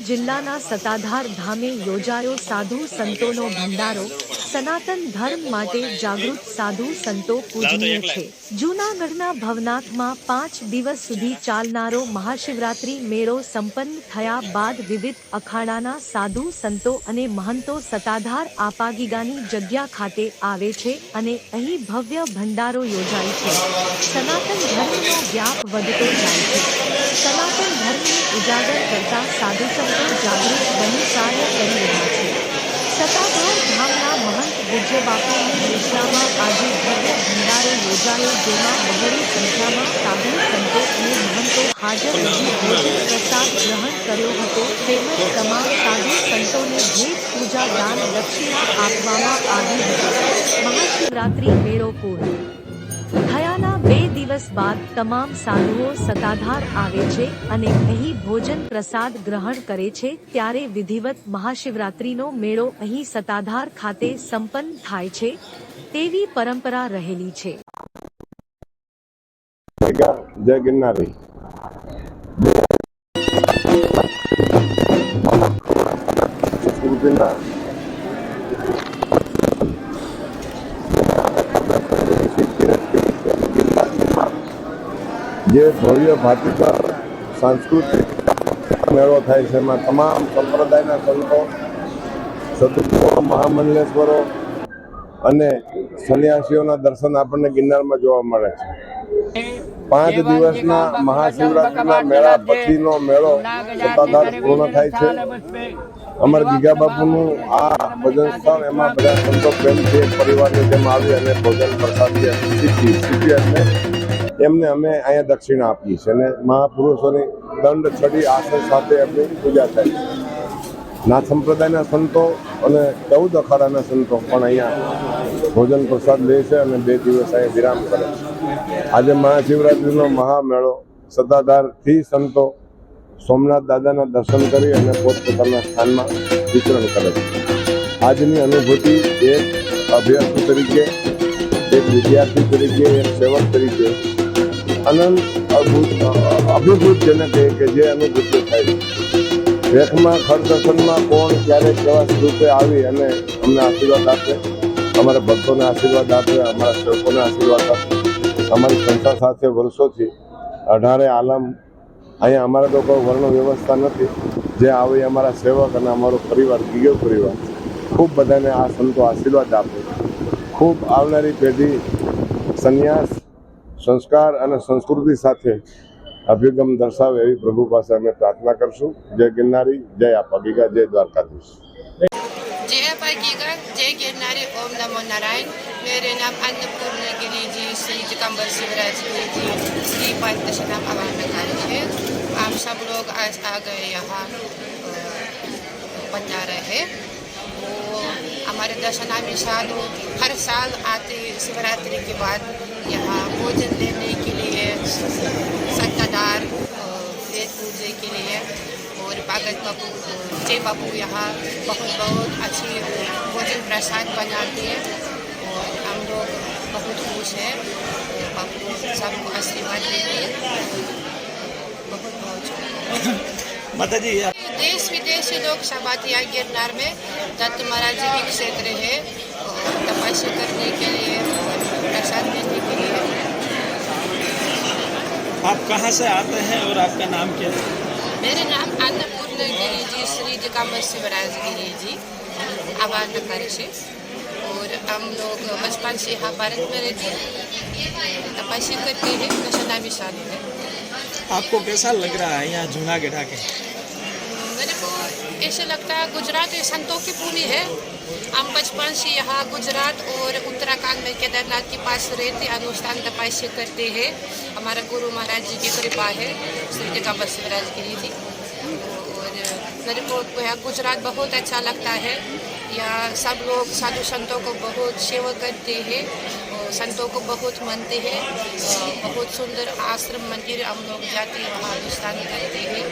જિલ્લાના સતાધાર ધામે યોજાયો સાધુ સંતોનો ભંડારો। સનાતન ધર્મ માટે જાગૃત સાધુ સંતો પૂજનીય છે। જૂનાગઢના ભવનાથમાં 5 દિવસ સુધી ચાલનારો મહાશિવરાત્રી મેળો સંપન્ન થયા બાદ વિવિધ અખાડાના સાધુ સંતો અને મહંતો સતાધાર આપાગીગાની જગ્યા ખાતે આવે છે અને અહીં ભવ્ય ભંડારો યોજાય છે। સનાતન ધર્મનો વ્યાપ વધતો જાય છે। સનાતન ધર્મને ઉજાગર કરતા સાધુ સંતો જાગૃત બની કાર્ય કરી રહ્યા છે। સતાધાર ધામના મહંત પૂજ્ય બાપુની દીક્ષામાં આજે ભવ્ય ભંડારો યોજાયો, જેમાં બહોળી સંખ્યામાં સાધુ સંતો અને મહંતો હાજર રહી ભોજન પ્રસાદ ગ્રહણ કર્યો હતો તેમજ તમામ સાધુ સંતોને ભેટ પૂજા દાન દક્ષિણા આપવામાં આવી હતી। મહાશિવરાત્રી મેળો પૂર્ણ થયાના 2 દિવસ બાદ તમામ સાધુઓ સતાધાર આવે છે અને અહીં ભોજન પ્રસાદ ગ્રહણ કરે છે, ત્યારે વિધિવત મહાશિવરાત્રીનો મેળો અહીં સતાધાર ખાતે સંપન્ન થાય છે તેવી પરંપરા રહેલી છે। જય ગિરનારી। જે ભવ્ય ભાતીગળ સાંસ્કૃતિક મેળો થાય છે, એમાં તમામ સંપ્રદાયના સંતો, સદગુરુઓ, મહામંડલેશ્વરો અને સંન્યાસીઓના દર્શન આપણને ગિરનારમાં જોવા મળે છે। 5 દિવસના મહાશિવરાત્રિના મેળા પછીનો મેળો સતાધાર પૂર્ણ થાય છે। અમારા ગીગા બાપુનું આ ભજન સ્થળ, એમાં બધા સંતો પ્રેમથી એક પરિવારની જેમ આવી અને ભોજન પ્રસાદી શીખી એટલે એમને અમે અહીંયા દક્ષિણા આપીએ છીએ અને મહાપુરુષોની દંડ છડી આસન સાથે એમની પૂજા થાય છે। નાથ સંપ્રદાયના સંતો અને 14 અખાડાના સંતો પણ અહીંયા ભોજન પ્રસાદ લે છે અને 2 દિવસ અહીંયા વિરામ કરે છે। આજે મહાશિવરાત્રિનો મહામેળો સતાધારથી સંતો સોમનાથ દાદાના દર્શન કરી અને પોતપોતાના સ્થાનમાં વિચરણ કરે છે। આજની અનુભૂતિ એક અભ્યાસુ તરીકે, એક વિદ્યાર્થી તરીકે, એક સેવક તરીકે અનંત અભિભૂત જેને કહે કે જે અનુભૂતિ થાય છે। ભેખમાં ખરદર્શનમાં કોણ ક્યારેક કેવા સ્વરૂપે આવી અને અમને આશીર્વાદ આપે, અમારા ભક્તોને આશીર્વાદ આપે, અમારા સેવકોને આશીર્વાદ આપે। અમારી સંસ્થા સાથે વર્ષોથી 18 આલમ અહીંયા અમારા તો કોઈ વર્ણ વ્યવસ્થા નથી, જે આવી અમારા સેવક અને અમારો પરિવાર, ગીગો પરિવાર, ખૂબ બધાને આ સંતો આશીર્વાદ આપે। ખૂબ આવનારી પેઢી સંન્યાસ, સંસ્કાર અને સંસ્કૃતિ સાથે અભિગમ દર્શાવે એવી પ્રભુ પાસે અમે પ્રાર્થના કરશું। જય ગિરનારી, જય આપાગીગા, જય દ્વારકાધીશ। जय आपागीगा, जय गिरनारी, ओम नमो नारायण। मेरे नाम अन्नपूर्ण गिरी जी, श्री दिगंबर शिवराज गिरी जी, श्री पंचदशनाम आवाहनकारी है। आप सब लोग आज आ गए यहाँ भंडारा है। वो हमारे दशनामी साधु हर साल आते शिवरात्रि के बाद यहाँ भोजन लेने के लिए, सत्ताधार वेद पूजे के लिए, और भगत बापू, जय बापू यहाँ बहुत अच्छी भोजन प्रसाद बनाते हैं और हम लोग बहुत खुश हैं। बापू सबको आशीर्वाद देते हैं। बहुत माता जी, देश विदेश से लोग सब आते हैं गिरनार में। दत्त महाराज जी के क्षेत्र है, तपस्या करने के लिए और प्रसाद देने के लिए। आप कहाँ से आते हैं और आपका नाम क्या है? मेरे नाम अन्नपूर्ण गिरी जी, श्री दिगंबर शिवराज गिरी जी, आवाहनकारी से। और हम लोग बचपन से यहाँ भारत में रहते हैं, तपस्या करते हैं, दशनामी साधु है। आपको कैसा लग रहा है यहाँ जूनागढ़ आके? मेरे को ऐसे लगता है गुजरात संतों की भूमि है। हम बचपन से यहाँ गुजरात और उत्तराखंड में केदारनाथ के पास रहते, अनुष्ठान तपस्या करते हैं। हमारा गुरु महाराज जी की कृपा है, श्री दिगंबर शिवराज गिरी जी। और मेरे को यहाँ गुजरात बहुत अच्छा लगता है। यहाँ सब लोग साधु संतों को बहुत सेवा करते हैं और संतों को बहुत मानते हैं। बहुत सुंदर आश्रम मंदिर हम लोग जाते हैं, वहाँ अनुष्ठान करते हैं।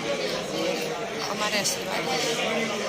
हमारा आशीर्वाद है।